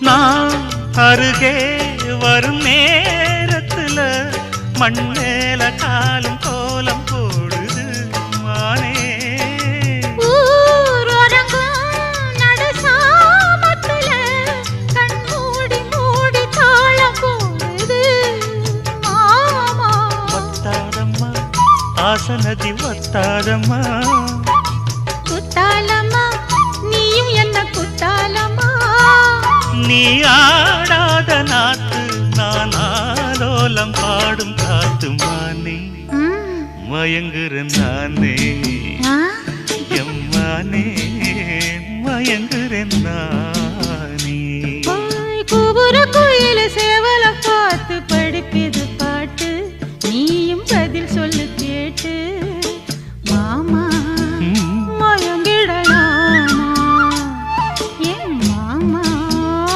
நான் அருகே வரும் நேரத்துல மண்ணேல காலும் கோலம் போடுது மானே ஆசனதி வத்தாதம்மா குத்தாலம்மா நீயும் என்ன குத்தாலம்மா நீ ஆடாத நாத்து நான் ஆலோலம் பாடும் காத்து மானே மயங்குறேன் நானே எம்மானே மயங்குறேன் நான்